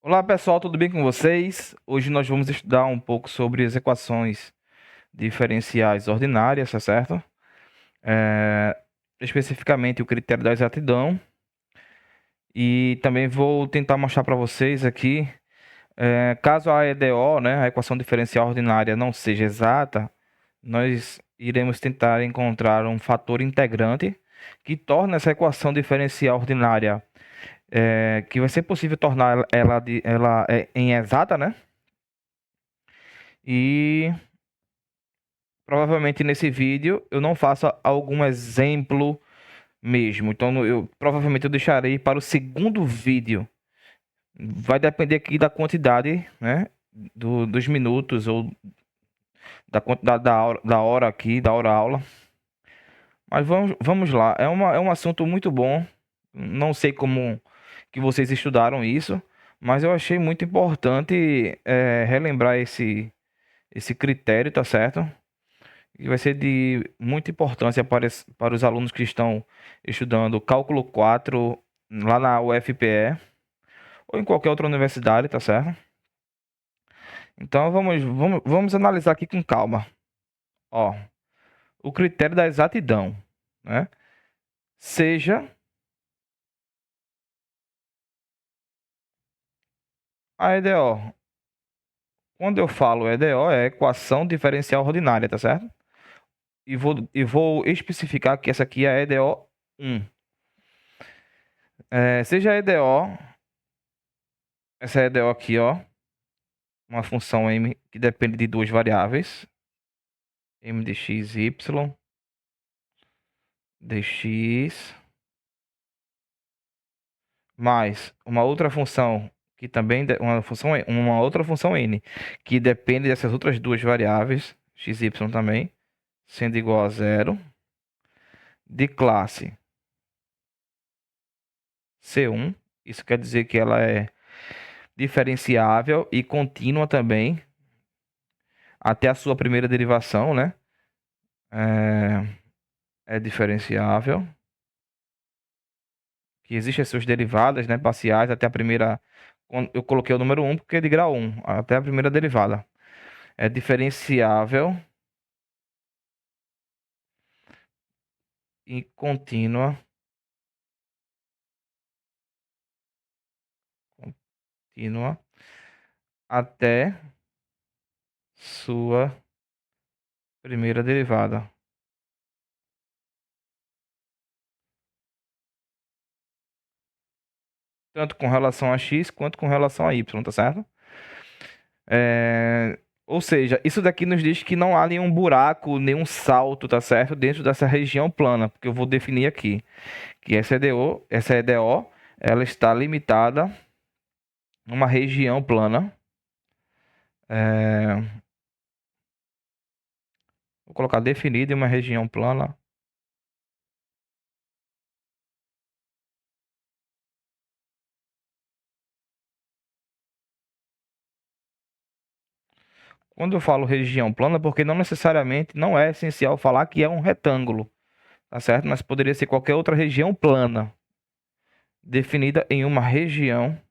Olá pessoal, tudo bem com vocês? Hoje nós vamos estudar um pouco sobre as equações diferenciais ordinárias, tá certo? É, Especificamente o critério da exatidão. E também vou tentar mostrar para vocês aqui, caso a EDO, né, a equação diferencial ordinária, não seja exata, nós iremos tentar encontrar um fator integrante que torne essa equação diferencial ordinária, que vai ser possível tornar ela em exata, né? E provavelmente nesse vídeo eu não faça algum exemplo mesmo. Então eu provavelmente eu deixarei para o segundo vídeo. Vai depender aqui da quantidade, né, dos minutos ou da quantidade da hora aqui, da hora aula. Mas vamos lá. É um assunto muito bom. Não sei como que vocês estudaram isso, mas eu achei muito importante relembrar esse critério, tá certo? E vai ser de muita importância para os alunos que estão estudando cálculo 4 lá na UFPE ou em qualquer outra universidade, tá certo? Então vamos analisar aqui com calma. Ó, o critério da exatidão, né? Seja a EDO. Quando eu falo EDO, é equação diferencial ordinária, tá certo? E vou especificar que essa aqui é a EDO 1. Seja a EDO, essa EDO aqui, ó, uma função m que depende de duas variáveis, m de x e y, dx, mais uma outra função que também uma outra função n, que depende dessas outras duas variáveis, x e y também, sendo igual a zero, de classe C1. Isso quer dizer que ela é diferenciável e contínua também até a sua primeira derivação, né? É diferenciável, que existem as suas derivadas, né, parciais até a primeira. Eu coloquei o número 1 porque é de grau 1, até a primeira derivada. É diferenciável e contínua, contínua até sua primeira derivada. Tanto com relação a x quanto com relação a y, tá certo? Ou seja, isso daqui nos diz que não há nenhum buraco, nenhum salto, tá certo? Dentro dessa região plana, porque eu vou definir aqui que essa EDO, ela está limitada numa região plana. Vou colocar definido em uma região plana. Quando eu falo região plana, porque não necessariamente não é essencial falar que é um retângulo, tá certo? Mas poderia ser qualquer outra região plana, definida em uma região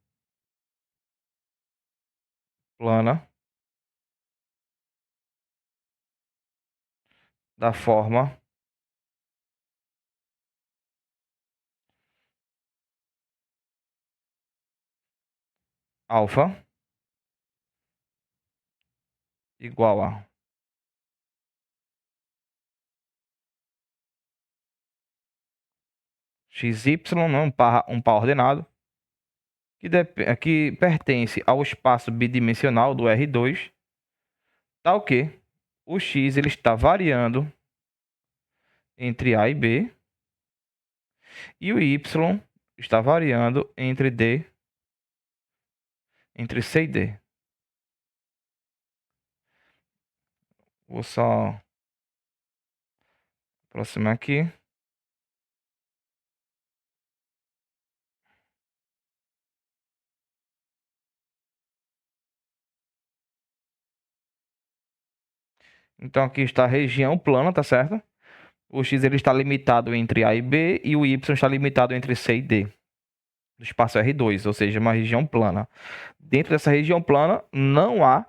plana da forma alfa igual a xy, não, um par ordenado, que pertence ao espaço bidimensional do R2, tal que o x ele está variando entre A e B e o y está variando entre C e D. Vou só aproximar aqui. Então aqui está a região plana, tá certo? O x ele está limitado entre A e B e o y está limitado entre C e D. do espaço R2, ou seja, uma região plana. Dentro dessa região plana não há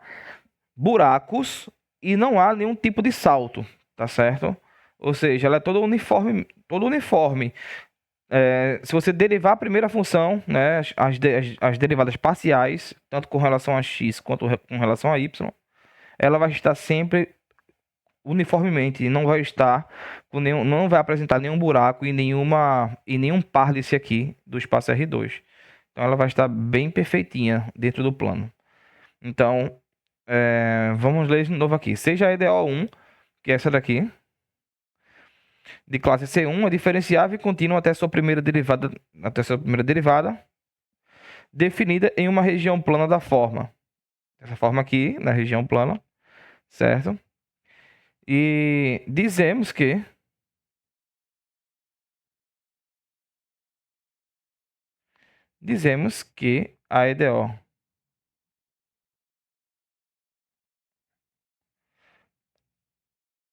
buracos e não há nenhum tipo de salto, tá certo? Ou seja, ela é toda uniforme, todo uniforme. Se você derivar a primeira função, né, as derivadas parciais, tanto com relação a x quanto com relação a y, ela vai estar sempre uniformemente, não vai estar com nenhum, não vai apresentar nenhum buraco e nenhum par desse aqui do espaço R2. Então ela vai estar bem perfeitinha dentro do plano. Então, vamos ler de novo aqui. Seja a EDO1, que é essa daqui, de classe C1, é diferenciável e contínua até sua primeira derivada, definida em uma região plana da forma. Essa forma aqui, na região plana, certo? E dizemos que a EDO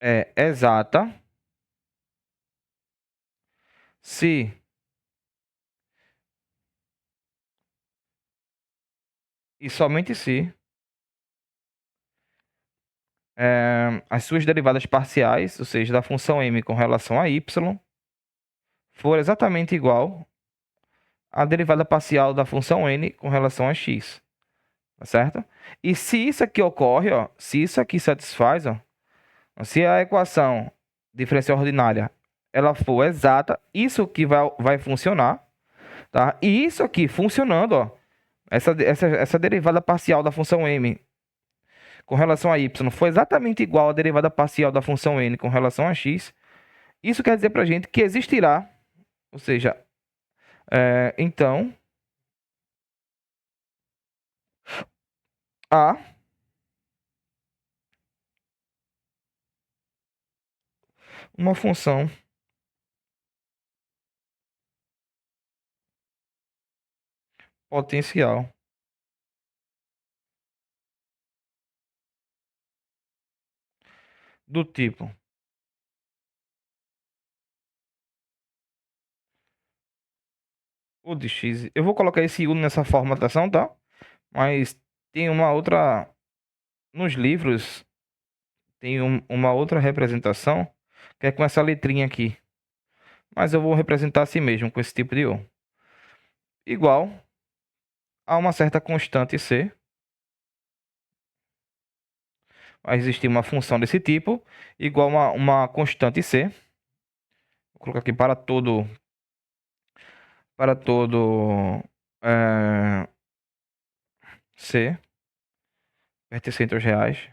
é exata se e somente se as suas derivadas parciais, ou seja, da função m com relação a y, for exatamente igual à derivada parcial da função n com relação a x, tá certo? E se isso aqui ocorre, ó, se isso aqui satisfaz, ó, se a equação diferencial ordinária ela for exata, isso aqui vai funcionar, tá? E isso aqui funcionando, ó, essa derivada parcial da função m com relação a y for exatamente igual à derivada parcial da função n com relação a x, isso quer dizer para a gente que existirá, ou seja, então, há uma função potencial do tipo o de x. Eu vou colocar esse u nessa formatação, tá? Mas tem uma outra. Nos livros, tem uma outra representação que é com essa letrinha aqui. Mas eu vou representar assim mesmo, com esse tipo de u. Igual a uma certa constante c. Vai existir uma função desse tipo, igual a uma constante c. Vou colocar aqui para todo c pertencente aos reais.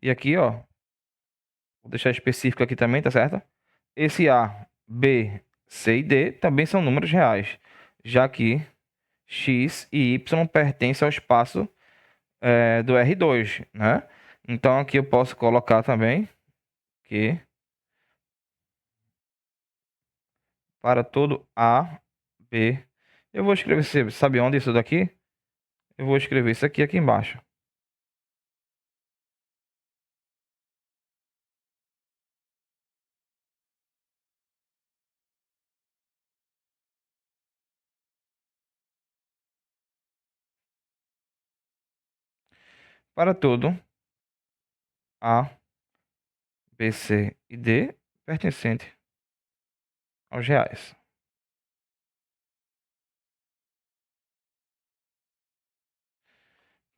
E aqui, ó, vou deixar específico aqui também, tá certo? Esse A, B, C e D também são números reais, já que x e y pertencem ao espaço do R2, né? Então aqui eu posso colocar também que para todo A, B, eu vou escrever, sabe onde isso daqui? Eu vou escrever isso aqui embaixo. Para todo A, B, C e D pertencente aos reais.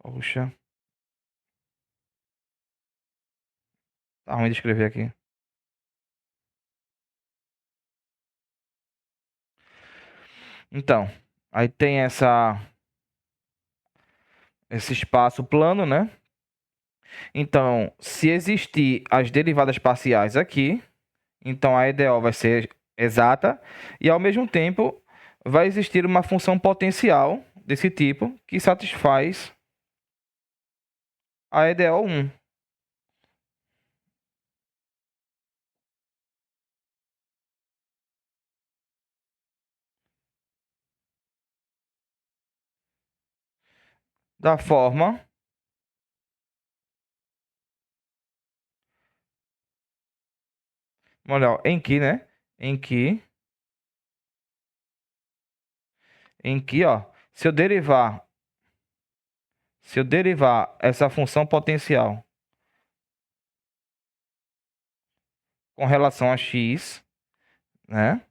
Puxa, tá ruim de escrever aqui. Então, aí tem esse espaço plano, né? Então, se existir as derivadas parciais aqui, então a EDO vai ser exata e ao mesmo tempo vai existir uma função potencial desse tipo que satisfaz a EDO1. Da forma, olha, em que, né? Em que em que, ó, se eu derivar essa função potencial com relação a x, né?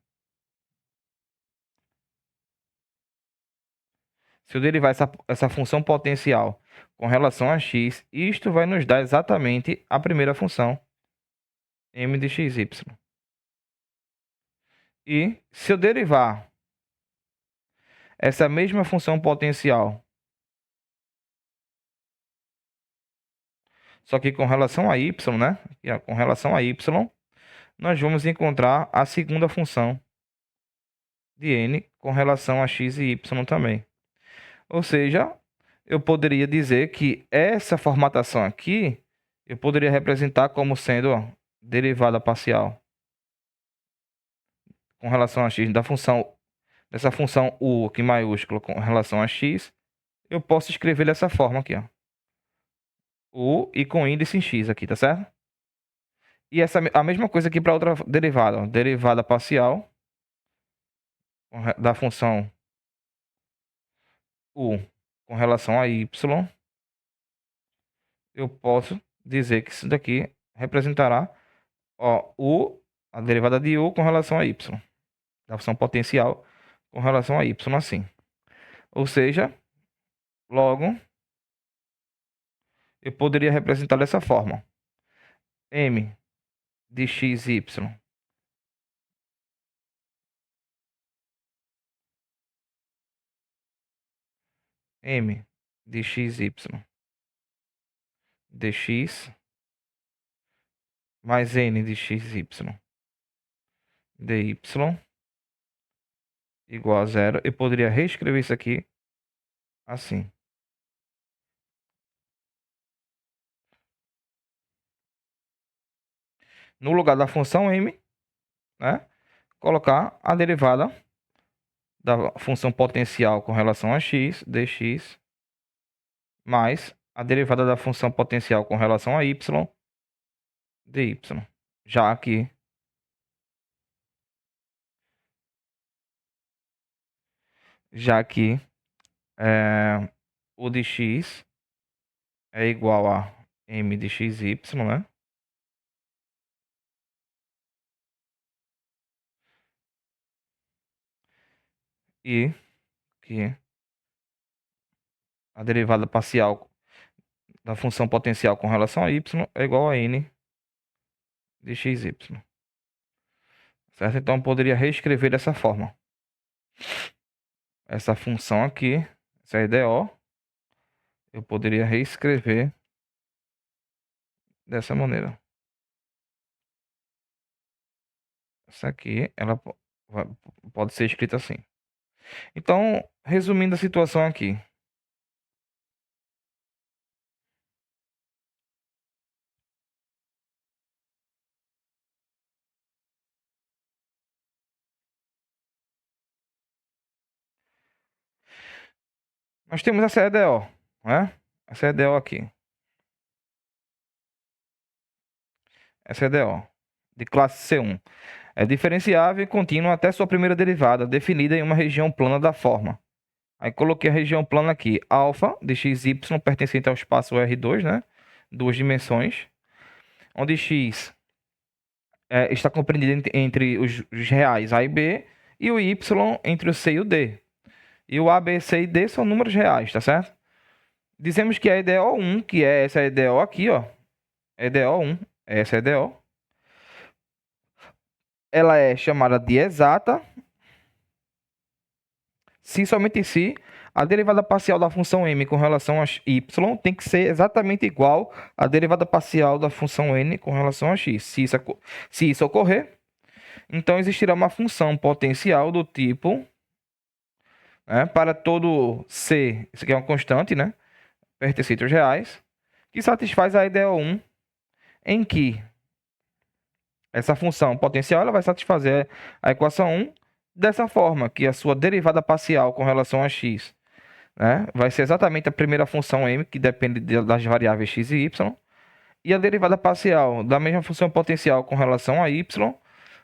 Se eu derivar essa função potencial com relação a x, isto vai nos dar exatamente a primeira função, m de xy. E se eu derivar essa mesma função potencial, só que com relação a y, né? Com relação a y, nós vamos encontrar a segunda função de n com relação a x e y também. Ou seja, eu poderia dizer que essa formatação aqui, eu poderia representar como sendo, ó, derivada parcial com relação a x dessa função u aqui maiúscula com relação a x, eu posso escrever dessa forma aqui, ó. U e com índice em x aqui, tá certo? E a mesma coisa aqui para outra derivada, ó. Derivada parcial da função u com relação a y, eu posso dizer que isso daqui representará, ó, a derivada de u com relação a y, da função potencial com relação a y, assim. Ou seja, logo, eu poderia representar dessa forma. M de xy m de xy dx mais n de xy dy igual a zero. Eu poderia reescrever isso aqui assim. No lugar da função m, né, colocar a derivada da função potencial com relação a x, dx, mais a derivada da função potencial com relação a y, dy. Já que o de x é igual a m de xy, né? E que a derivada parcial da função potencial com relação a y é igual a n de xy. Certo? Então, eu poderia reescrever dessa forma. Essa função aqui, essa EDO, eu poderia reescrever dessa maneira. Essa aqui, ela pode ser escrita assim. Então, resumindo a situação aqui. Nós temos essa EDO, né? Essa EDO aqui. Essa EDO, de classe C1. É diferenciável e contínua até sua primeira derivada, definida em uma região plana da forma. Aí coloquei a região plana aqui, alfa de xy pertencente ao espaço R2, né? Duas dimensões, onde x está compreendido entre os reais A e B, e o y entre o C e o D. E o A, B, C e D são números reais, tá certo? Dizemos que a EDO1, que é essa EDO aqui, ó, EDO1, essa EDO, ela é chamada de exata se somente se a derivada parcial da função m com relação a y tem que ser exatamente igual à derivada parcial da função n com relação a x. Se isso ocorrer, então existirá uma função potencial do tipo, né, para todo c, isso aqui é uma constante, né, pertencente aos reais, que satisfaz a EDO1, em que essa função potencial ela vai satisfazer a equação 1 dessa forma, que a sua derivada parcial com relação a x, né, vai ser exatamente a primeira função m, que depende das variáveis x e y, e a derivada parcial da mesma função potencial com relação a y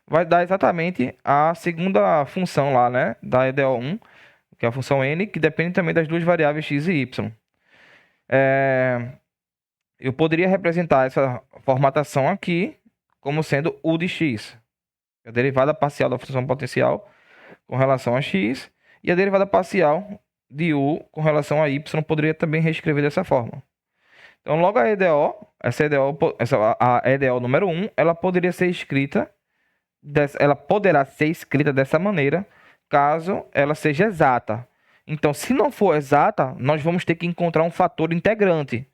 vai dar exatamente a segunda função lá, né, da EDO1, que é a função n, que depende também das duas variáveis x e y. Eu poderia representar essa formatação aqui como sendo u de x, a derivada parcial da função potencial com relação a x, e a derivada parcial de u com relação a y poderia também reescrever dessa forma. Então, logo a EDO, a EDO número 1, ela poderia ser escrita, ela poderá ser escrita dessa maneira, caso ela seja exata. Então, se não for exata, nós vamos ter que encontrar um fator integrante,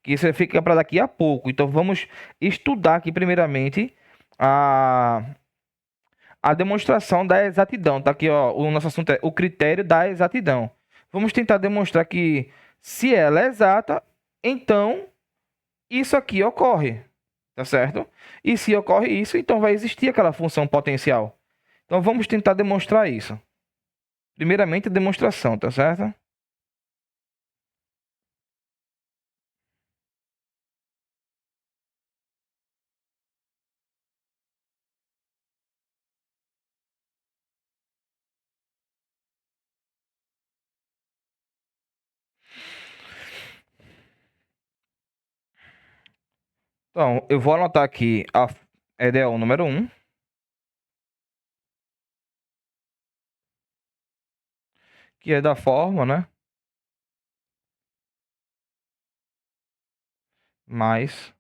que isso fica para daqui a pouco. Então, vamos estudar aqui, primeiramente, a demonstração da exatidão. Tá aqui, ó, o nosso assunto é o critério da exatidão. Vamos tentar demonstrar que, se ela é exata, então isso aqui ocorre, tá certo? E se ocorre isso, então vai existir aquela função potencial. Então, vamos tentar demonstrar isso. Primeiramente, a demonstração, tá certo? Então, eu vou anotar aqui a EDO número 1, que é da forma, né? Mais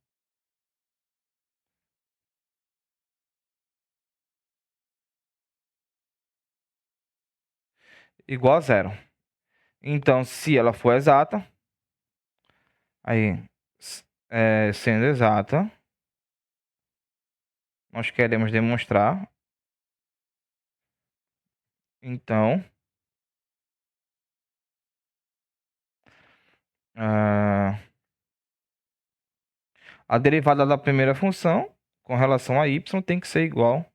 igual a zero. Então, se ela for exata, aí, sendo exata, nós queremos demonstrar. Então, a derivada da primeira função com relação a y tem que ser igual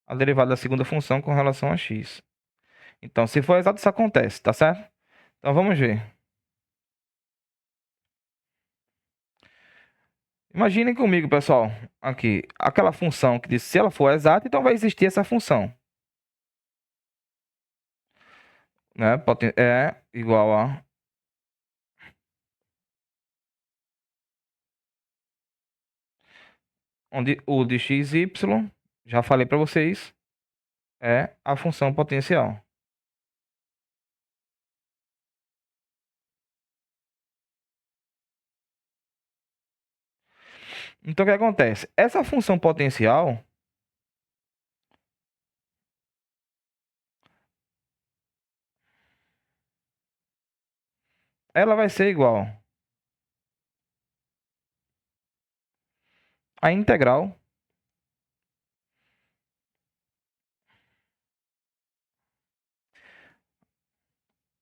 à derivada da segunda função com relação a x. Então, se for exato, isso acontece, tá certo? Então, vamos ver. Imaginem comigo, pessoal, aqui, aquela função que diz se ela for exata, então vai existir essa função. Né? É igual a onde u de x, y, já falei para vocês, é a função potencial. Então, o que acontece? Essa função potencial, ela vai ser igual a integral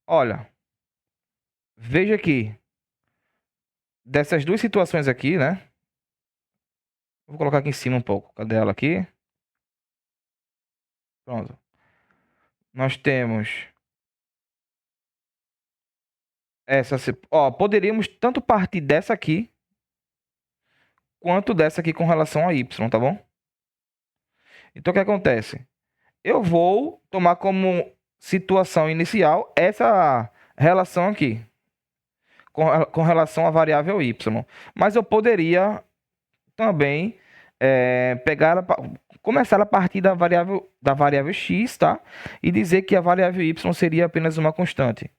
olha, veja aqui, dessas duas situações aqui, né? Vou colocar aqui em cima um pouco. Cadê ela aqui? Pronto. Nós temos essa, ó, poderíamos tanto partir dessa aqui quanto dessa aqui com relação a y, tá bom? Então, o que acontece? Eu vou tomar como situação inicial essa relação aqui, com relação à variável y. Mas eu poderia também começar a partir da variável x, tá? E dizer que a variável y seria apenas uma constante.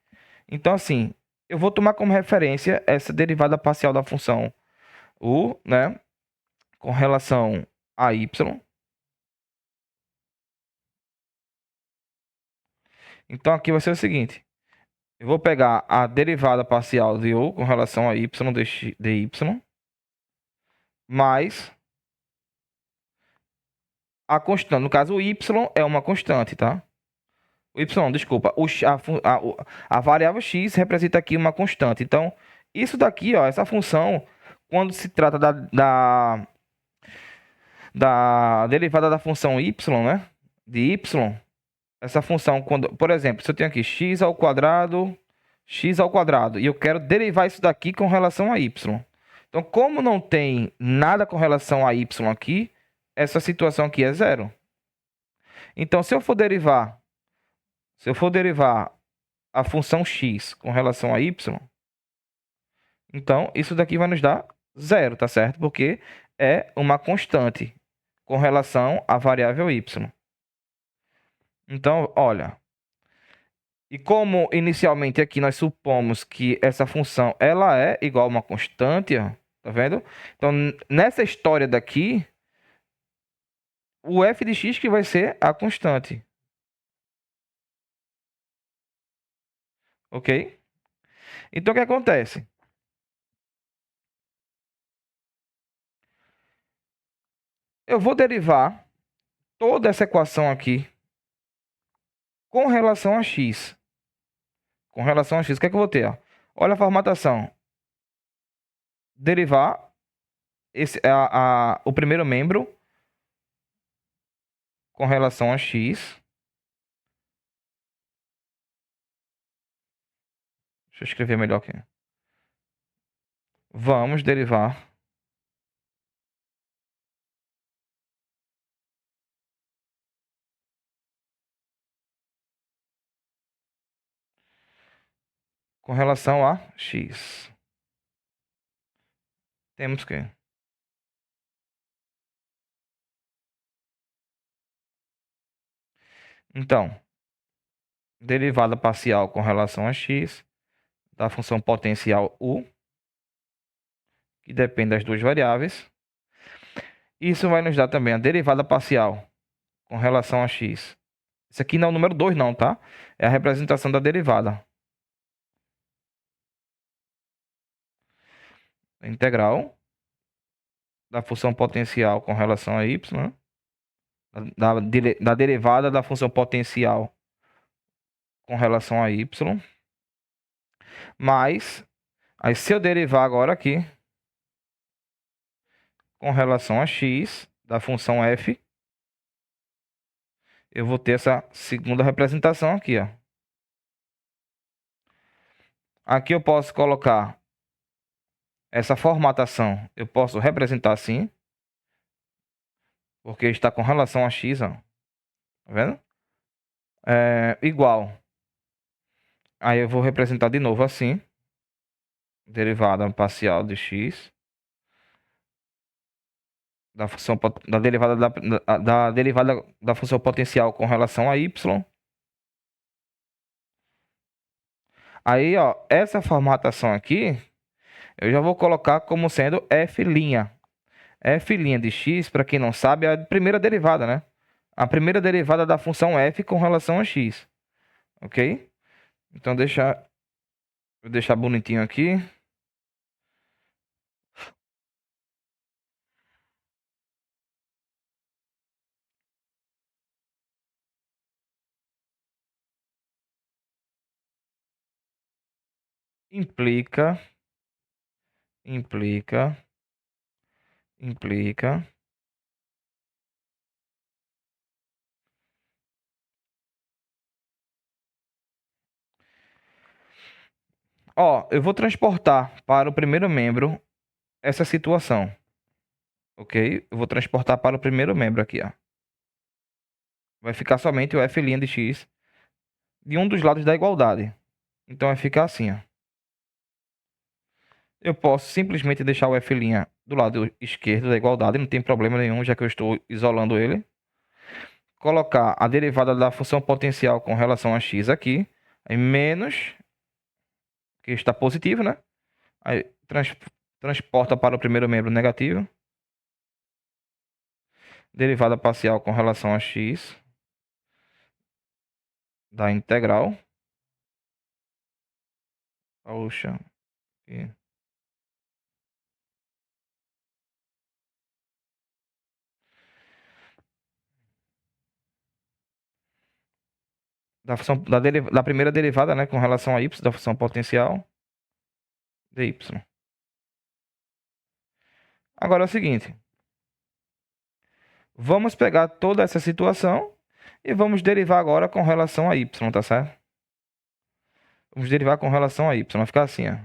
Então, assim, eu vou tomar como referência essa derivada parcial da função u, né? Com relação a y. Então, aqui vai ser o seguinte. Eu vou pegar a derivada parcial de u com relação a y dy, mais a constante. No caso, o y é uma constante, tá? O y, desculpa. A variável x representa aqui uma constante. Então, isso daqui, ó, essa função, quando se trata da derivada da função y, né? De y, essa função, por exemplo, se eu tenho aqui x ao quadrado, e eu quero derivar isso daqui com relação a y. Então, como não tem nada com relação a y aqui, essa situação aqui é zero. Então, se eu for derivar a função x com relação a y, então isso daqui vai nos dar zero, tá certo? Porque é uma constante com relação à variável y. Então, olha, e como inicialmente aqui nós supomos que essa função ela é igual a uma constante, ó, tá vendo? Então, nessa história daqui, o f de x que vai ser a constante. Ok? Então, o que acontece? Eu vou derivar toda essa equação aqui com relação a x. Com relação a x, o que é que eu vou ter? Ó? Olha a formatação. Derivar o primeiro membro com relação a x. Deixa eu escrever melhor aqui. Vamos derivar com relação a x. Temos que... Então, derivada parcial com relação a x da função potencial u, que depende das duas variáveis. Isso vai nos dar também a derivada parcial com relação a x. Isso aqui não é o número 2 não, tá? É a representação da derivada. A integral da função potencial com relação a y, né? Da derivada da função potencial com relação a y, mais, aí se eu derivar agora aqui, com relação a x, da função f, eu vou ter essa segunda representação aqui, ó. Aqui eu posso colocar essa formatação, eu posso representar assim, porque está com relação a x, ó. Tá vendo? Igual. Aí eu vou representar de novo assim, derivada parcial de x da função da derivada da derivada da função potencial com relação a y. Aí, ó, essa formatação aqui eu já vou colocar como sendo f'. F' de x, para quem não sabe, é a primeira derivada, né? A primeira derivada da função f com relação a x. Ok? Então vou deixar bonitinho aqui. Implica Ó, eu vou transportar para o primeiro membro essa situação. Ok? Eu vou transportar para o primeiro membro aqui, ó. Vai ficar somente o f' de x de um dos lados da igualdade. Então vai ficar assim, ó. Eu posso simplesmente deixar o f' do lado esquerdo da igualdade, não tem problema nenhum, já que eu estou isolando ele. Colocar a derivada da função potencial com relação a x aqui, aí menos, que está positivo, né? Aí transporta para o primeiro membro negativo. Derivada parcial com relação a x da integral. Poxa. Aqui. Da primeira derivada, né, com relação a y, da função potencial dy. Agora é o seguinte. Vamos pegar toda essa situação e vamos derivar agora com relação a y, tá certo? Vamos derivar com relação a y. Vai ficar assim, ó.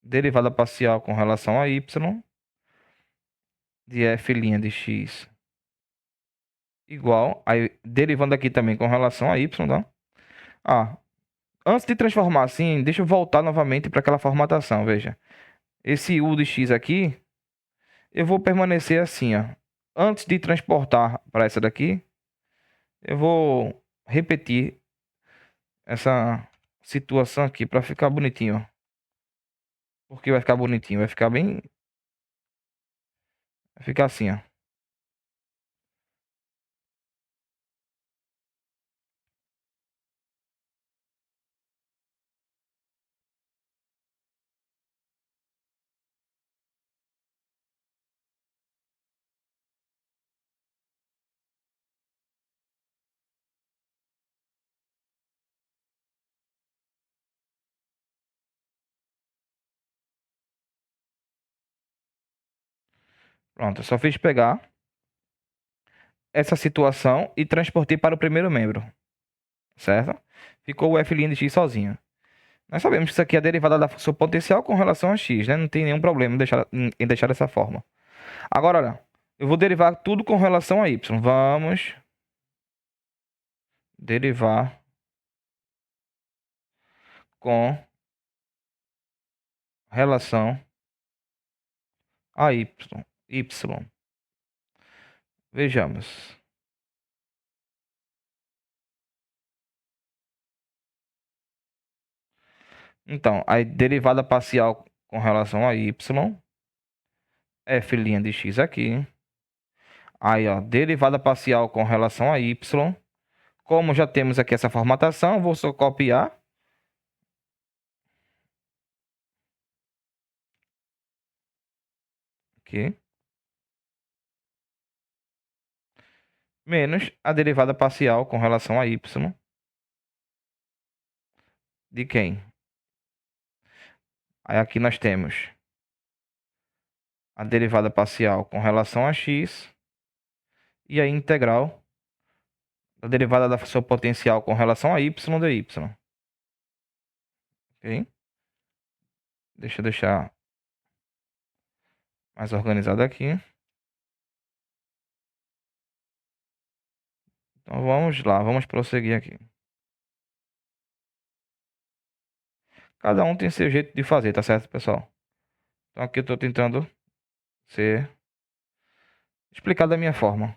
Derivada parcial com relação a y de f' de x igual. Aí, derivando aqui também com relação a y, tá? Antes de transformar assim, deixa eu voltar novamente para aquela formatação, veja. Esse u de x aqui, eu vou permanecer assim, ó. Antes de transportar para essa daqui, eu vou repetir essa situação aqui para ficar bonitinho, ó. Porque vai ficar bonitinho, vai ficar bem... Vai ficar assim, ó. Pronto, eu só fiz pegar essa situação e transportei para o primeiro membro, certo? Ficou o f' de x sozinho. Nós sabemos que isso aqui é a derivada da função potencial com relação a x, né? Não tem nenhum problema em deixar dessa forma. Agora, olha, eu vou derivar tudo com relação a y. Vamos derivar com relação a y. Vejamos. Então, a derivada parcial com relação a y, f' de x aqui. Aí, ó, derivada parcial com relação a y. Como já temos aqui essa formatação, vou só copiar. Aqui. Menos a derivada parcial com relação a y. De quem? Aí aqui nós temos a derivada parcial com relação a x e a integral da derivada da função potencial com relação a y de y. Ok? Deixa eu deixar mais organizado aqui. Então vamos lá, vamos prosseguir aqui. Cada um tem seu jeito de fazer, tá certo, pessoal? Então aqui eu estou tentando explicar da minha forma.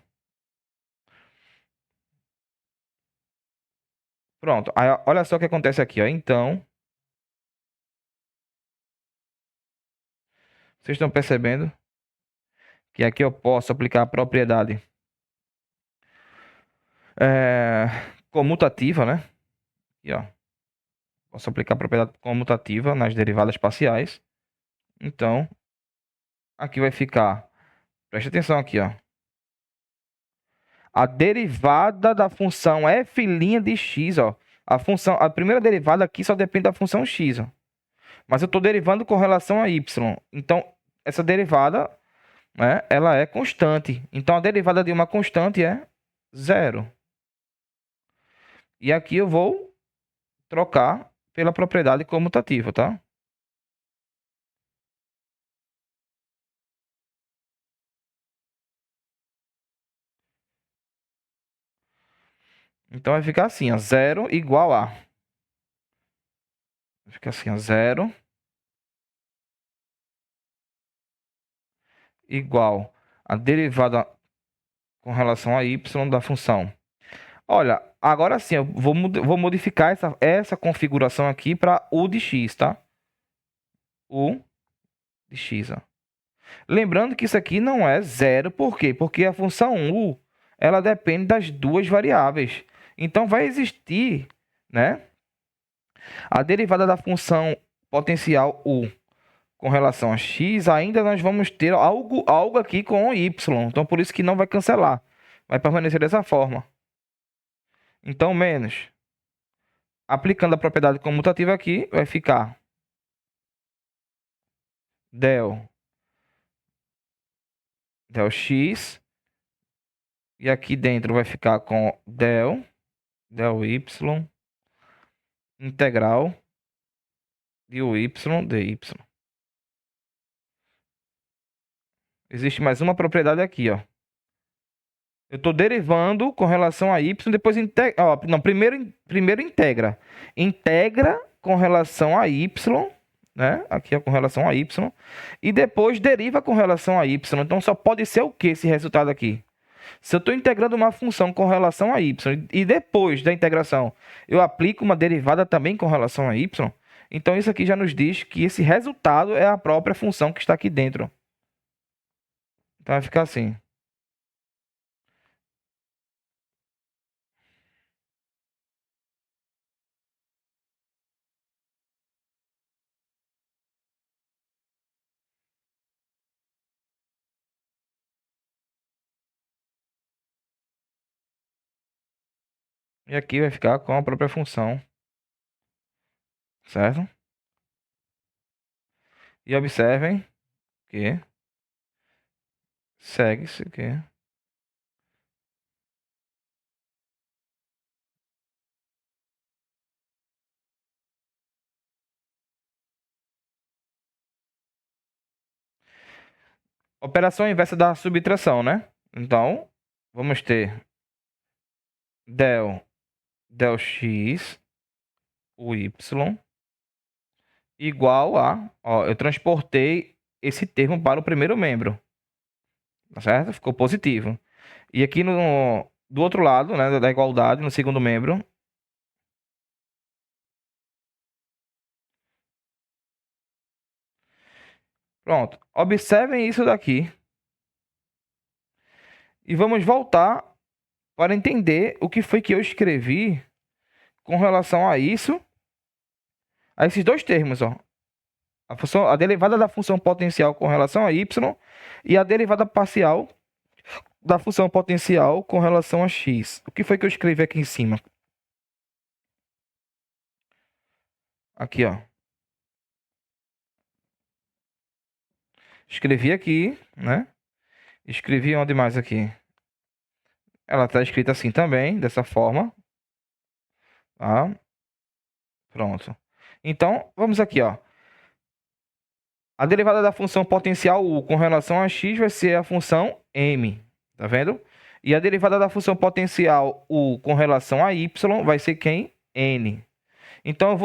Pronto, aí, olha só o que acontece aqui, ó. Então, vocês estão percebendo que aqui eu posso aplicar a propriedade comutativa, né? Aqui, ó. Posso aplicar a propriedade comutativa nas derivadas parciais. Então, aqui vai ficar, preste atenção aqui, ó. A derivada da função f' de x, ó. A primeira derivada aqui só depende da função x, ó. Mas eu estou derivando com relação a y. Então, essa derivada, né, ela é constante. Então, a derivada de uma constante é zero. E aqui eu vou trocar pela propriedade comutativa, tá? Então vai ficar assim, ó, 0 igual a. Vai ficar assim, ó, 0 igual a derivada com relação a y da função. Olha, agora sim, eu vou modificar essa configuração aqui para u de x, tá? U de x, ó. Lembrando que isso aqui não é zero, por quê? Porque a função u, ela depende das duas variáveis. Então, vai existir, né, a derivada da função potencial u com relação a x, ainda nós vamos ter algo aqui com y. Então, por isso que não vai cancelar. Vai permanecer dessa forma. Então, menos. Aplicando a propriedade comutativa aqui, vai ficar del x. E aqui dentro vai ficar com del y integral de y dy. Existe mais uma propriedade aqui, ó. Eu estou derivando com relação a y, depois integra. Ó, não, primeiro integra. Integra com relação a y, né? Aqui é com relação a y. E depois deriva com relação a y. Então só pode ser o que esse resultado aqui? Se eu estou integrando uma função com relação a y e depois da integração eu aplico uma derivada também com relação a y, então isso aqui já nos diz que esse resultado é a própria função que está aqui dentro. Então vai ficar assim. E aqui vai ficar com a própria função, certo? E observem que segue-se que operação inversa da subtração, né? Então, vamos ter del x, o y, igual a... Ó, eu transportei esse termo para o primeiro membro, tá certo? Ficou positivo. E aqui do outro lado, né, da igualdade, no segundo membro, pronto. Observem isso daqui. E vamos voltar para entender o que foi que eu escrevi com relação a isso, a esses dois termos, ó. A derivada da função potencial com relação a y e a derivada parcial da função potencial com relação a x. O que foi que eu escrevi aqui em cima? Aqui, ó. Escrevi aqui, né? Escrevi onde mais aqui? Ela está escrita assim também, dessa forma. Tá? Pronto. Então, vamos aqui, ó. A derivada da função potencial u com relação a x vai ser a função m. Tá vendo? E a derivada da função potencial u com relação a y vai ser quem? N. Então,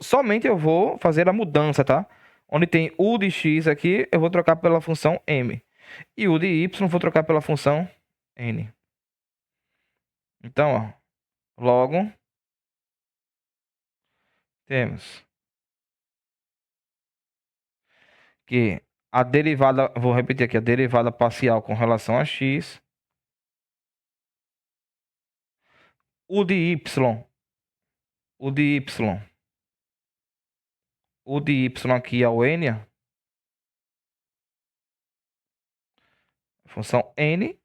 somente eu vou fazer a mudança, tá? Onde tem u de x aqui, eu vou trocar pela função m. E u de y, vou trocar pela função n. Então, ó, logo, temos que a derivada, vou repetir aqui, a derivada parcial com relação a x, u de y, u de y, u de y aqui é o n, a função n,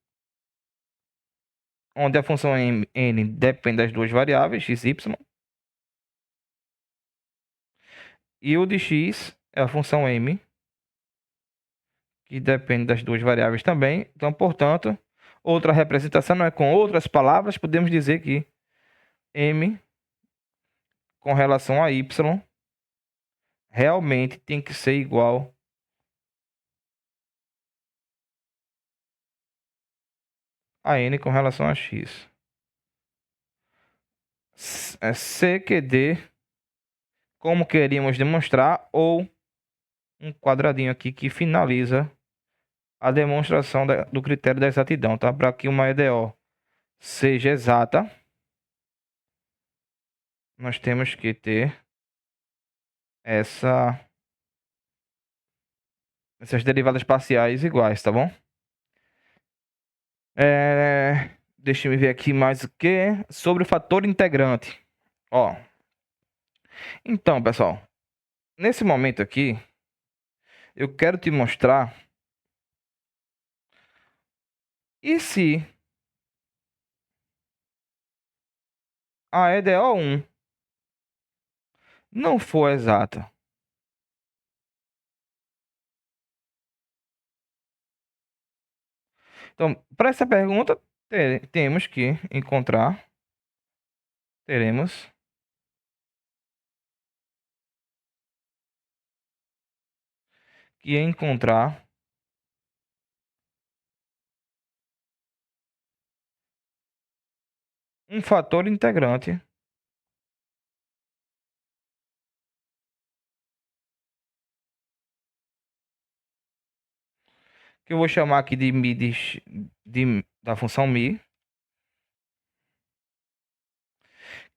onde a função n depende das duas variáveis, x e y, e o de x é a função m, que depende das duas variáveis também. Então, portanto, outra representação, não é com outras palavras, podemos dizer que m com relação a y realmente tem que ser igual a n com relação a x. C que D, como queríamos demonstrar, ou um quadradinho aqui que finaliza a demonstração do critério da exatidão, tá? Para que uma EDO seja exata, nós temos que ter essas derivadas parciais iguais, tá bom? Deixa eu ver aqui mais o que sobre o fator integrante. Ó, então, pessoal, nesse momento aqui, eu quero te mostrar. E se a EDO1 não for exata? Então, para essa pergunta, temos que encontrar, teremos que encontrar um fator integrante que eu vou chamar aqui de mi da função mi,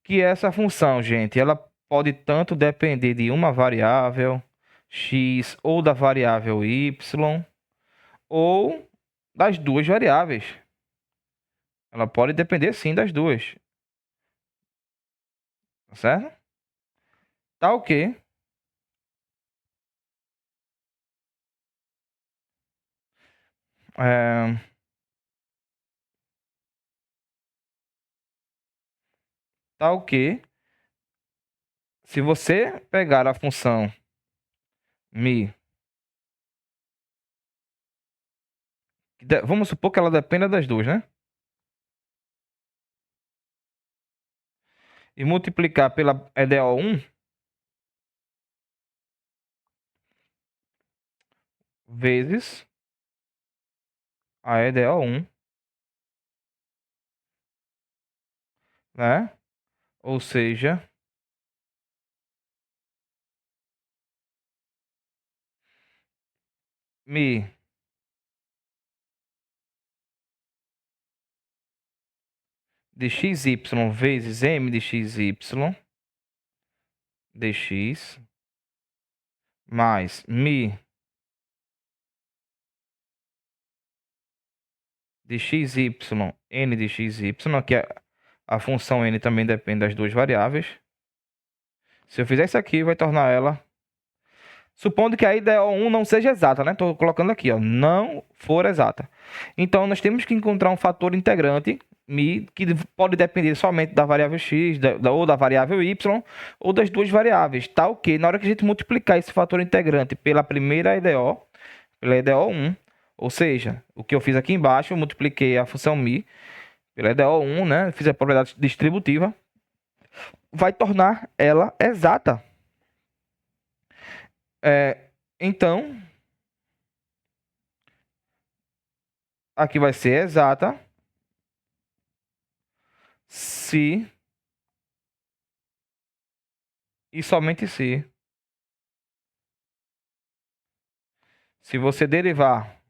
que essa função, gente, ela pode tanto depender de uma variável x ou da variável y ou das duas variáveis. Ela pode depender sim das duas, tá certo? Tá ok. É, tá ok. Se você pegar a função mi, vamos supor que ela dependa das duas, né? E multiplicar pela EDO1 vezes a EDO1, né? Ou seja, mi de xy vezes m de xy dx mais mi de xy n de xy, que a função n também depende das duas variáveis. Se eu fizer isso aqui, vai tornar ela... Supondo que a IDO1 não seja exata, né? Estou colocando aqui, ó, não for exata. Então, nós temos que encontrar um fator integrante mi que pode depender somente da variável x, ou da variável y, ou das duas variáveis. Tá ok. Na hora que a gente multiplicar esse fator integrante pela primeira IDO, pela IDO1, ou seja, o que eu fiz aqui embaixo, eu multipliquei a função mi pela IDO1, né? Fiz a propriedade distributiva, vai tornar ela exata. Então, aqui vai ser exata se e somente se você derivar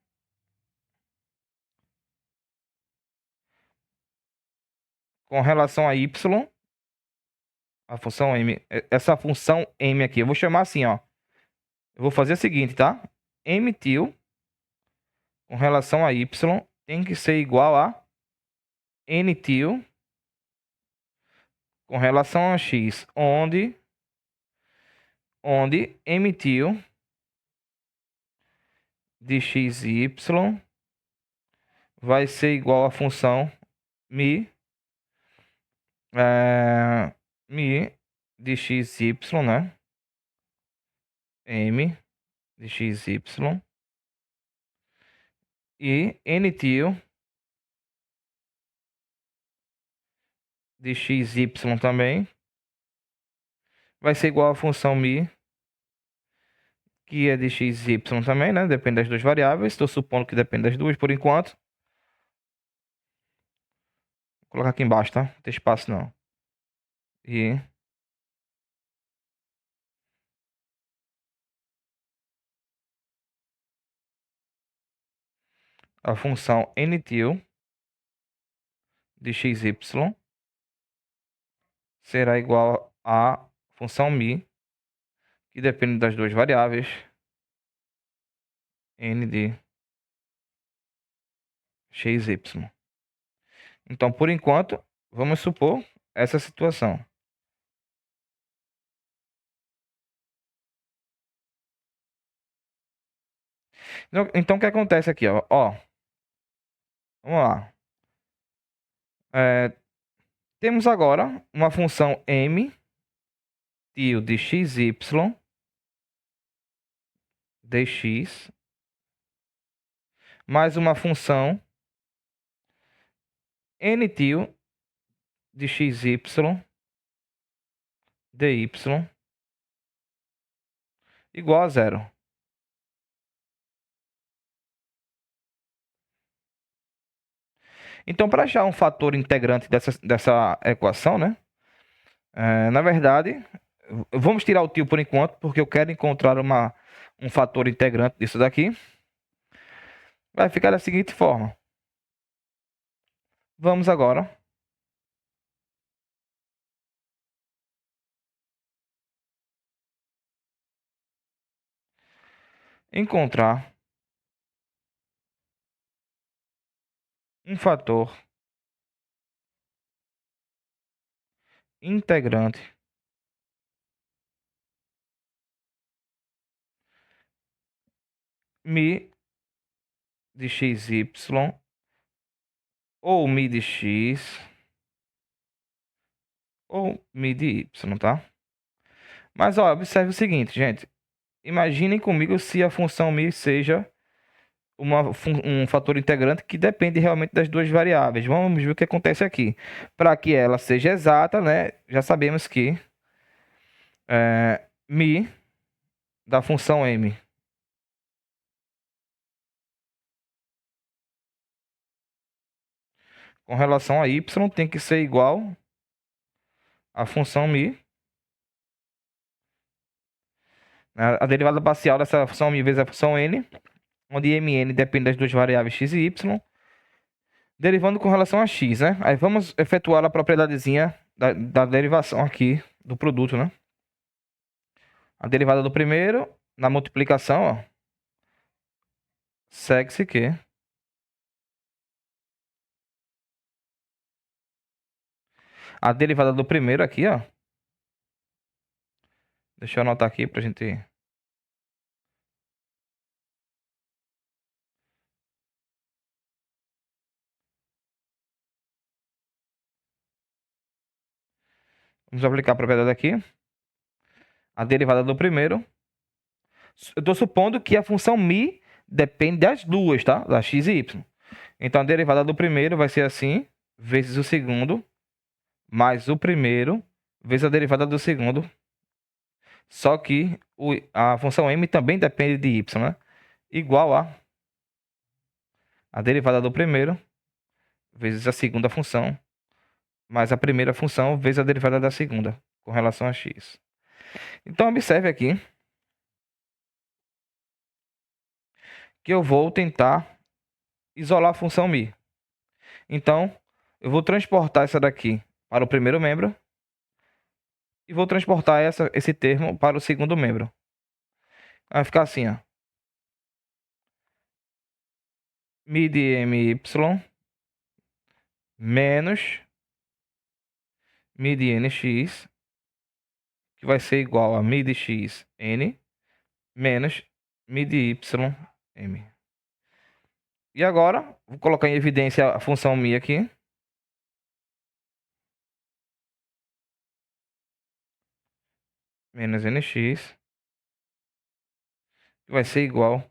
com relação a y, a função m, essa função m aqui, eu vou chamar assim, ó. Eu vou fazer o seguinte, tá? M til com relação a y tem que ser igual a n til com relação a x, onde m til de xy vai ser igual à função mi, mi de xy, né? M de xy e n til de xy também vai ser igual à função mi, que é de xy também, né? Depende das duas variáveis. Estou supondo que depende das duas por enquanto. Vou colocar aqui embaixo, tá? Não tem espaço não. E a função n til de xy será igual à função mi, que depende das duas variáveis, n de xy. Então, por enquanto, vamos supor essa situação. Então, o que acontece aqui, ó? Vamos lá. Temos agora uma função m til de xy dx mais uma função n til de xy dy igual a zero. Então, para achar um fator integrante dessa equação, né? Na verdade, vamos tirar o tio por enquanto, porque eu quero encontrar um fator integrante disso daqui. Vai ficar da seguinte forma. Vamos agora encontrar um fator integrante mi de xy ou mi de x ou mi de y, tá? Mas ó, observe o seguinte, gente. Imaginem comigo se a função mi seja um fator integrante que depende realmente das duas variáveis. Vamos ver o que acontece aqui. Para que ela seja exata, né? Já sabemos que mi da função m com relação a y tem que ser igual à função mi, né? A derivada parcial dessa função mi vezes a função n, onde mn depende das duas variáveis x e y, derivando com relação a x, né? Aí vamos efetuar a propriedadezinha da derivação aqui do produto, né? A derivada do primeiro, na multiplicação, ó, segue-se que a derivada do primeiro aqui, ó. Deixa eu anotar aqui pra gente. Vamos aplicar a propriedade aqui. A derivada do primeiro. Eu tô supondo que a função mi depende das duas, tá? Da x e y. Então a derivada do primeiro vai ser assim, vezes o segundo, mais o primeiro, vezes a derivada do segundo. Só que a função m também depende de y, né? Igual a derivada do primeiro, vezes a segunda função, mais a primeira função, vezes a derivada da segunda, com relação a x. Então observe aqui que eu vou tentar isolar a função mi. Então, eu vou transportar essa daqui para o primeiro membro e vou transportar esse termo para o segundo membro. Vai ficar assim, ó. Mi de my menos mi de nx, que vai ser igual a mi de x n menos mi de y m. E agora, vou colocar em evidência a função mi aqui. Menos nx, que vai ser igual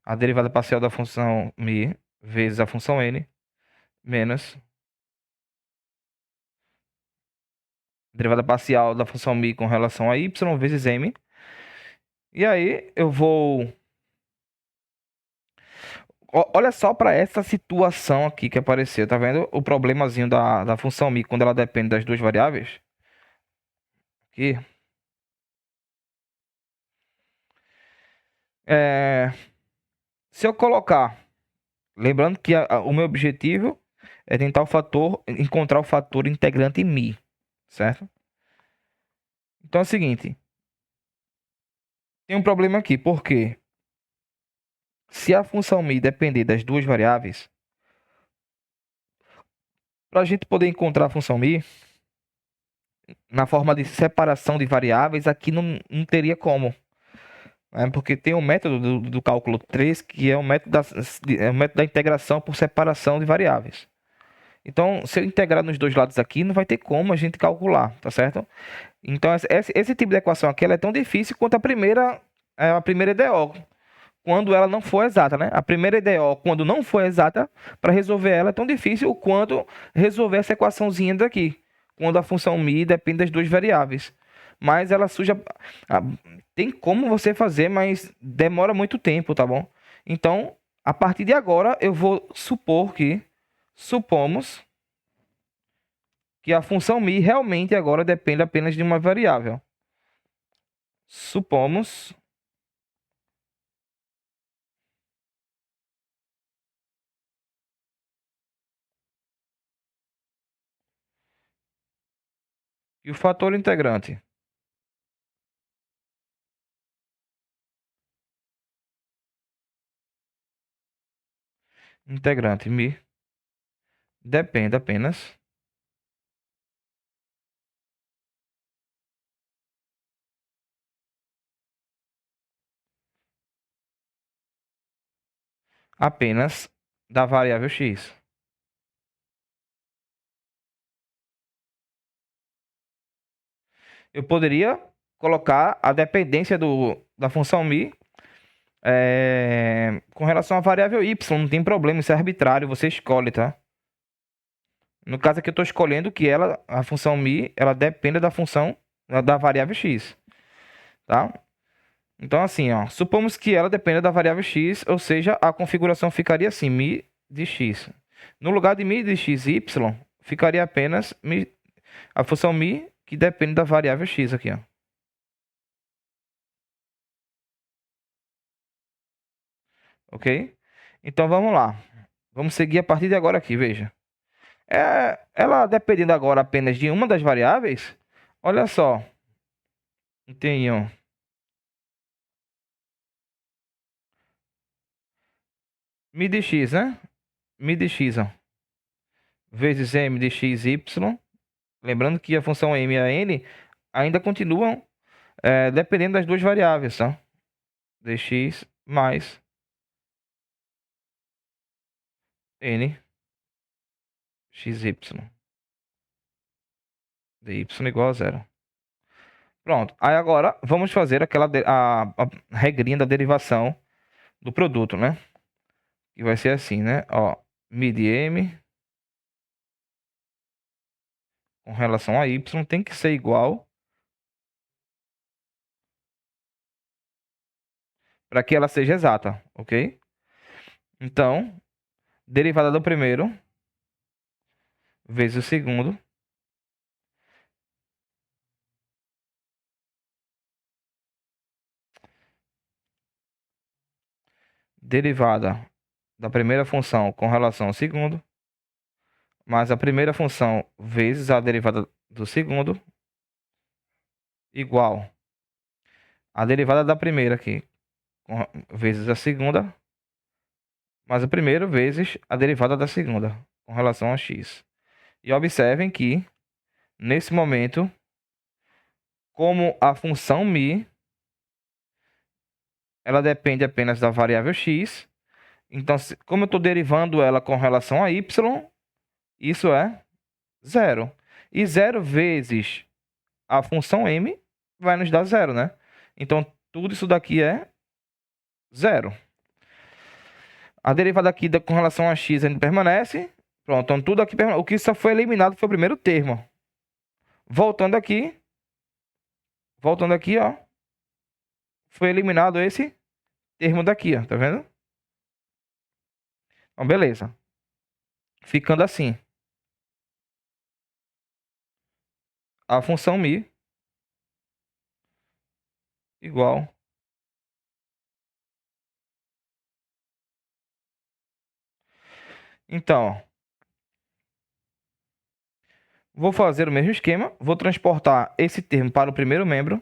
a derivada parcial da função mi vezes a função n menos a derivada parcial da função mi com relação a y vezes m. E aí eu vou... Olha só para essa situação aqui que apareceu, tá vendo? O problemazinho da função mi quando ela depende das duas variáveis. Aqui. Se eu colocar... Lembrando que o meu objetivo é tentar encontrar o fator integrante mi, certo? Então é o seguinte. Tem um problema aqui, porque se a função mi depender das duas variáveis, para a gente poder encontrar a função mi, na forma de separação de variáveis, aqui não teria como. Porque tem um método do cálculo 3, que é o método da integração por separação de variáveis. Então, se eu integrar nos dois lados aqui, não vai ter como a gente calcular, tá certo? Então, esse tipo de equação aqui ela é tão difícil quanto a primeira EDO, quando ela não for exata, né? A primeira EDO, quando não for exata, para resolver ela é tão difícil quanto resolver essa equaçãozinha daqui, quando a função mi depende das duas variáveis. Mas ela tem como você fazer, mas demora muito tempo, tá bom? Então, A partir de agora, eu vou supor que, supomos que a função mi realmente agora depende apenas de uma variável. Supomos que o fator integrante mi depende apenas da variável x. Eu poderia colocar a dependência da função mi com relação à variável y, não tem problema, isso é arbitrário, você escolhe, tá? No caso aqui eu estou escolhendo que a função mi, ela dependa da função da variável x, tá? Então assim, ó, supomos que ela dependa da variável x, ou seja, a configuração ficaria assim, mi de x. No lugar de mi de x e y, ficaria apenas a função mi que depende da variável x aqui, ó. Ok? Então vamos lá. Vamos seguir a partir de agora aqui, veja. Ela dependendo agora apenas de uma das variáveis, olha só. Tenho mi de x, né? Mi de x, ó, vezes m de x, y. Lembrando que a função m e a n ainda continuam dependendo das duas variáveis, tá? Dx mais n xy. dy igual a zero. Pronto. Aí agora vamos fazer a regrinha da derivação do produto, né? Que vai ser assim, né? Ó, mi de m com relação a y tem que ser igual para que ela seja exata, ok? Então, derivada do primeiro vezes o segundo derivada da primeira função com relação ao segundo, mais a primeira função vezes a derivada do segundo, igual a derivada da primeira aqui, vezes a segunda, mais a primeira vezes a derivada da segunda, com relação a x. E observem que, nesse momento, como a função mi, ela depende apenas da variável x, então, como eu estou derivando ela com relação a y, isso é zero. E zero vezes a função m vai nos dar zero, né? Então, tudo isso daqui é zero. A derivada aqui com relação a x ainda permanece. Pronto, então tudo aqui permanece. O que só foi eliminado foi o primeiro termo. Voltando aqui, ó, foi eliminado esse termo daqui, ó, tá vendo? Então, beleza. Ficando assim. A função mi igual. Então, vou fazer o mesmo esquema. Vou transportar esse termo para o primeiro membro,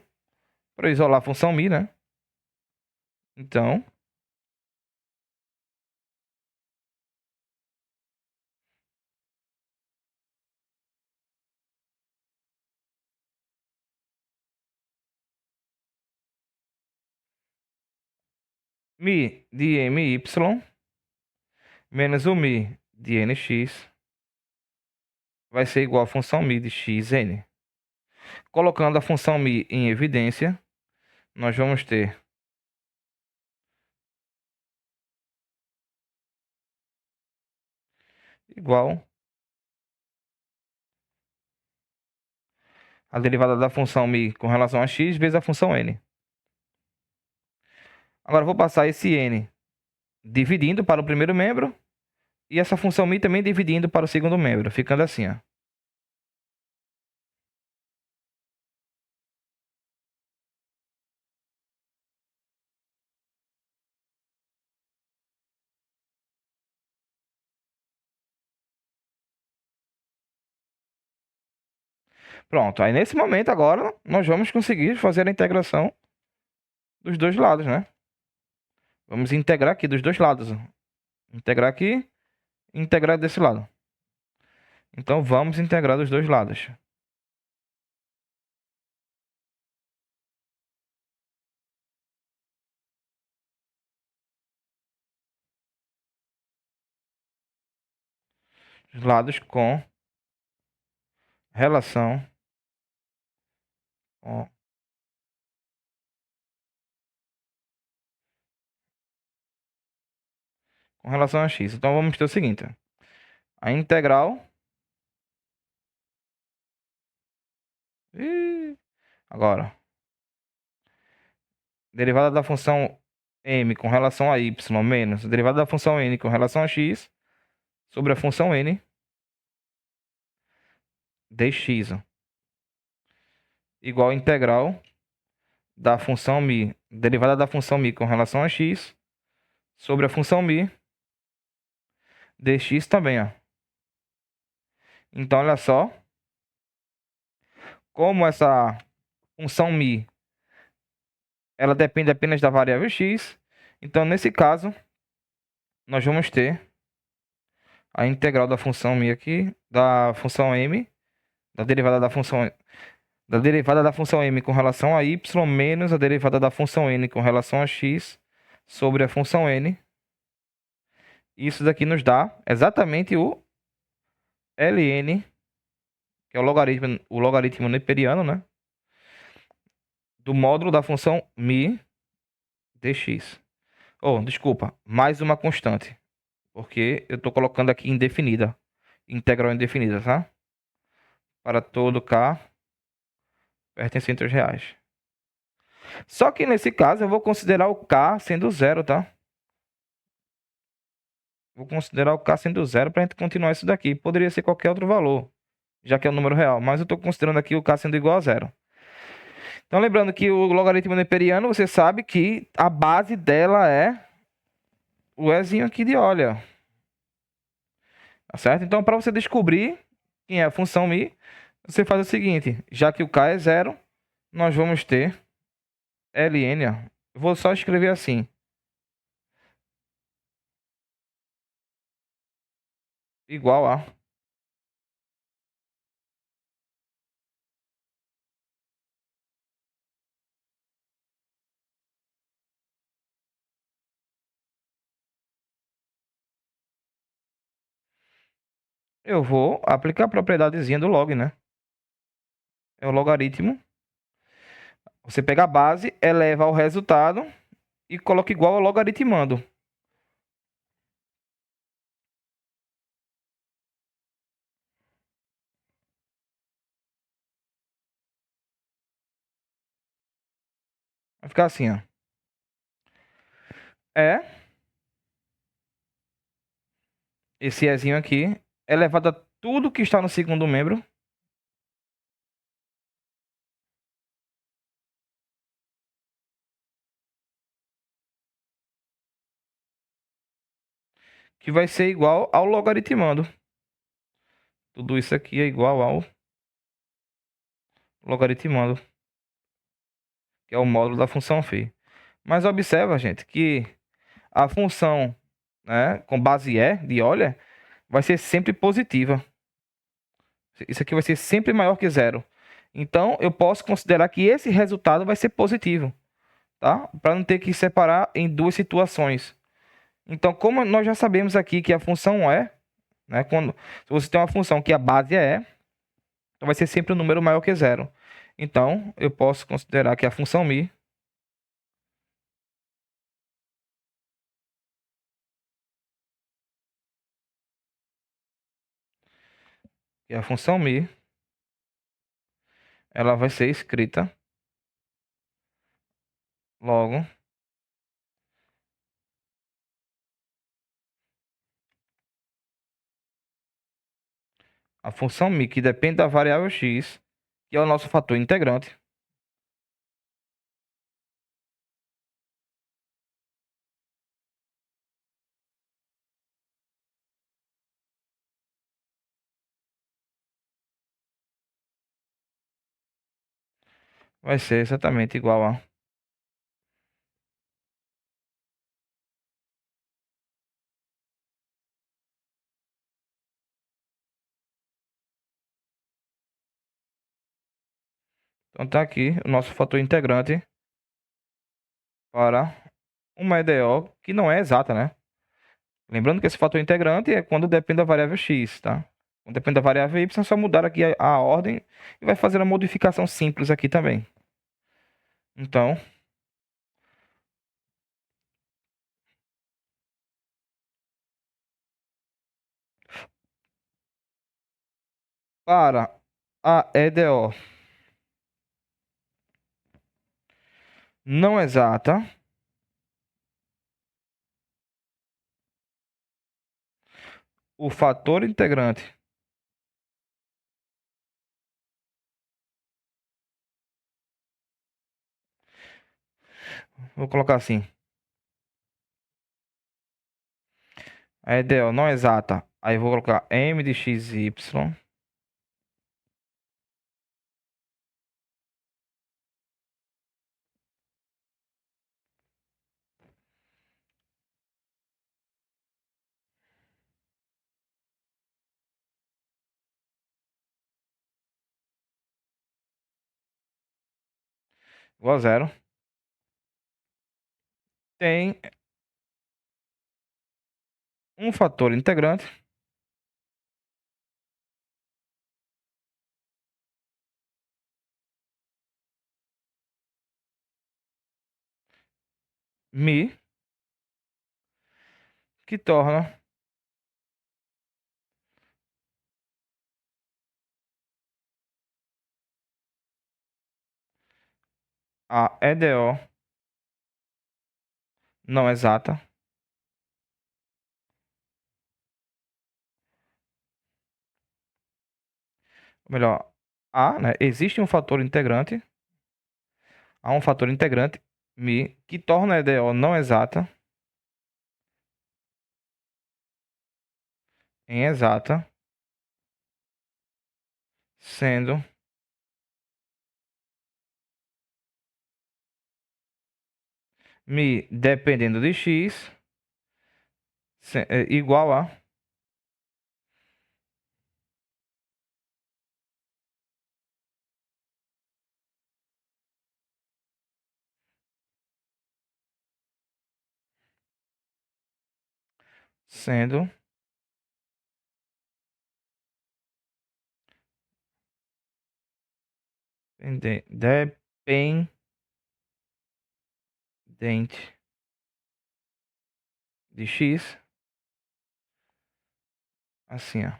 para isolar a função mi, né? Então, mi de my menos o mi de nx vai ser igual à função mi de xn. Colocando a função mi em evidência, nós vamos ter igual a derivada da função mi com relação a x vezes a função n. Agora eu vou passar esse n dividindo para o primeiro membro e essa função mi também dividindo para o segundo membro, ficando assim, ó. Pronto, aí nesse momento agora nós vamos conseguir fazer a integração dos dois lados, né? Vamos integrar aqui dos dois lados. Integrar aqui e integrar desse lado. Então vamos integrar dos dois lados. Os lados com relação com, com relação a x. Então vamos ter o seguinte: a integral. Agora, derivada da função m com relação a y menos a derivada da função n com relação a x sobre a função n dx igual a integral da função mi, derivada da função mi com relação a x sobre a função mi dx também, ó. Então, olha só, como essa função mi ela depende apenas da variável x, então nesse caso nós vamos ter a integral da função mi aqui, da função m, da derivada da função m com relação a y menos a derivada da função n com relação a x sobre a função n. Isso daqui nos dá exatamente o ln, que é o logaritmo neperiano, né? Do módulo da função mi dx. Oh, desculpa, mais uma constante, porque eu estou colocando aqui indefinida, integral indefinida, tá? Para todo k pertencente aos reais. Só que nesse caso eu vou considerar o k sendo zero, tá? Vou considerar o k sendo zero para a gente continuar isso daqui. Poderia ser qualquer outro valor, já que é um número real, mas eu estou considerando aqui o k sendo igual a zero. Então, lembrando que o logaritmo neperiano, você sabe que a base dela é o ezinho aqui de olha. Tá certo? Então, para você descobrir quem é a função mi, você faz o seguinte: já que o k é zero, nós vamos ter ln. Ó. Eu vou só escrever assim: igual a. Eu vou aplicar a propriedadezinha do log, né? É o logaritmo. Você pega a base, eleva ao resultado e coloca igual ao logaritmando. Vai ficar assim, ó. É esse ezinho aqui elevado a tudo que está no segundo membro, que vai ser igual ao logaritmando. Tudo isso aqui é igual ao logaritmando, que é o módulo da função φ. Mas observa, gente, que a função, né, com base E de Euler vai ser sempre positiva. Isso aqui vai ser sempre maior que zero. Então, eu posso considerar que esse resultado vai ser positivo, tá? Para não ter que separar em duas situações. Então, como nós já sabemos aqui que a função E, né, se você tem uma função que a base é E, então vai ser sempre um número maior que zero. Então, eu posso considerar que a função mi ela vai ser escrita logo a função mi que depende da variável x, que é o nosso fator integrante, vai ser exatamente igual a... Então tá aqui o nosso fator integrante para uma EDO que não é exata, né? Lembrando que esse fator integrante é quando depende da variável x, tá? Quando depende da variável y, é só mudar aqui a ordem e vai fazer uma modificação simples aqui também. Então, para a EDO não exata, o fator integrante vou colocar assim, a EDO não exata, aí vou colocar m de xy igual a zero, tem um fator integrante mi que torna a EDO não exata, ou melhor, né? Existe um fator integrante, há um fator integrante mi que torna a EDO não exata em exata, sendo mi dependendo de x igual a sendo dependente de x, assim, ó.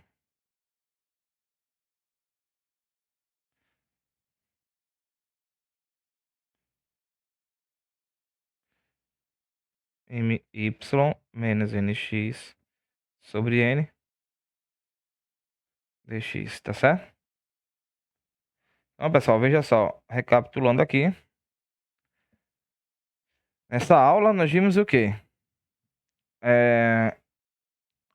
My menos nx sobre n dx, tá certo? Então, pessoal, veja só, recapitulando aqui, nessa aula nós vimos o quê?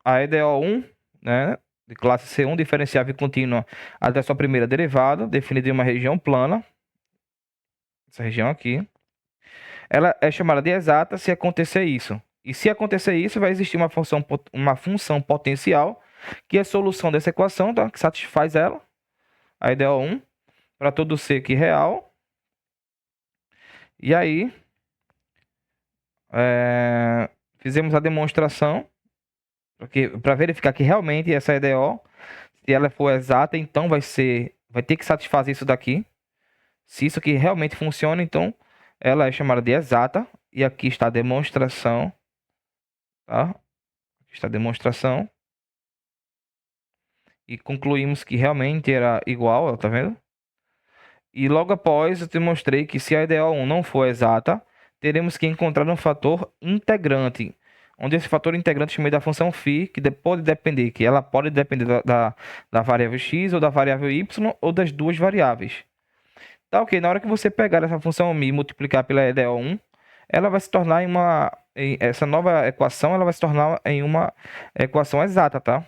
A EDO1, né, de classe C1, diferenciável e contínua até sua primeira derivada, definida em uma região plana, essa região aqui, ela é chamada de exata se acontecer isso. E se acontecer isso, vai existir uma função potencial, que é a solução dessa equação, tá? Que satisfaz ela, a EDO1, para todo C aqui real. E aí, fizemos a demonstração, para verificar que realmente essa EDO, se ela for exata, então vai ter que satisfazer isso daqui. Se isso aqui realmente funciona, então ela é chamada de exata. E aqui está a demonstração, tá? Aqui está a demonstração. E concluímos que realmente era igual, tá vendo? E logo após eu te mostrei que se a EDO1 não for exata, teremos que encontrar um fator integrante, onde esse fator integrante chamado da função φ, pode depender, que ela pode depender da variável x ou da variável y ou das duas variáveis. Tá ok, na hora que você pegar essa função μ e multiplicar pela EDO1, ela vai se tornar essa nova equação, ela vai se tornar em uma equação exata, tá?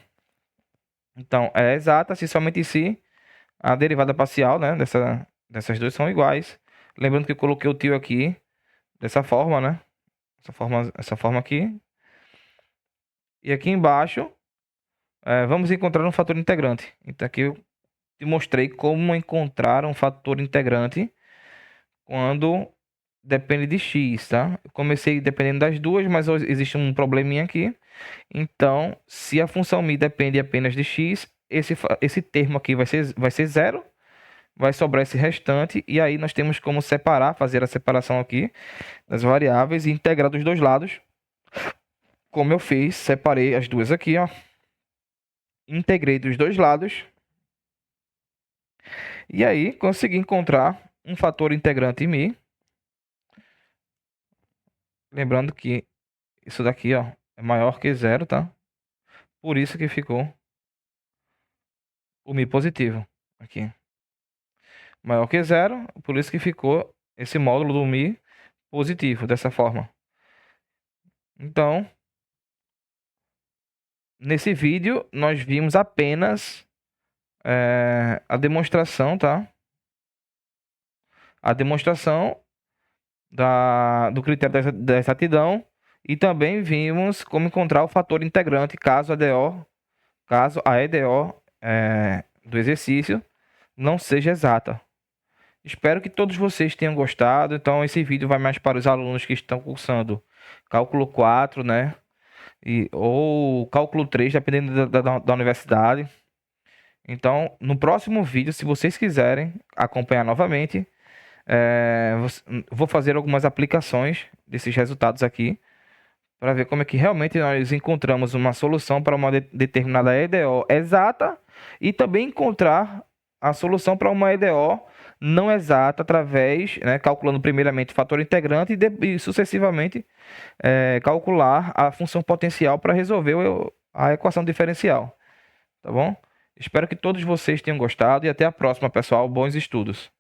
Então, é exata se somente se a derivada parcial, né, dessas duas são iguais. Lembrando que eu coloquei o tio aqui dessa forma, né? Essa forma aqui. E aqui embaixo, vamos encontrar um fator integrante. Então aqui eu te mostrei como encontrar um fator integrante quando depende de x, tá? Eu comecei dependendo das duas, mas existe um probleminha aqui. Então, se a função μ depende apenas de x, esse termo aqui vai ser zero. Vai sobrar esse restante, e aí nós temos como fazer a separação aqui das variáveis e integrar dos dois lados. Como eu fiz, separei as duas aqui, ó. Integrei dos dois lados. E aí, consegui encontrar um fator integrante μ. Lembrando que isso daqui, ó, é maior que zero, tá? Por isso que ficou o μ positivo aqui. Maior que zero, por isso que ficou esse módulo do μ positivo, dessa forma. Então, nesse vídeo, nós vimos apenas a demonstração, tá? A demonstração do critério da exatidão, e também vimos como encontrar o fator integrante caso a EDO do exercício não seja exata. Espero que todos vocês tenham gostado. Então, esse vídeo vai mais para os alunos que estão cursando cálculo 4, né? Ou cálculo 3, dependendo da universidade. Então, no próximo vídeo, se vocês quiserem acompanhar novamente, vou fazer algumas aplicações desses resultados aqui, para ver como é que realmente nós encontramos uma solução para uma determinada EDO exata, e também encontrar a solução para uma EDO não exata através, né, calculando primeiramente o fator integrante e sucessivamente calcular a função potencial para resolver a equação diferencial. Tá bom? Espero que todos vocês tenham gostado, e até a próxima, pessoal. Bons estudos!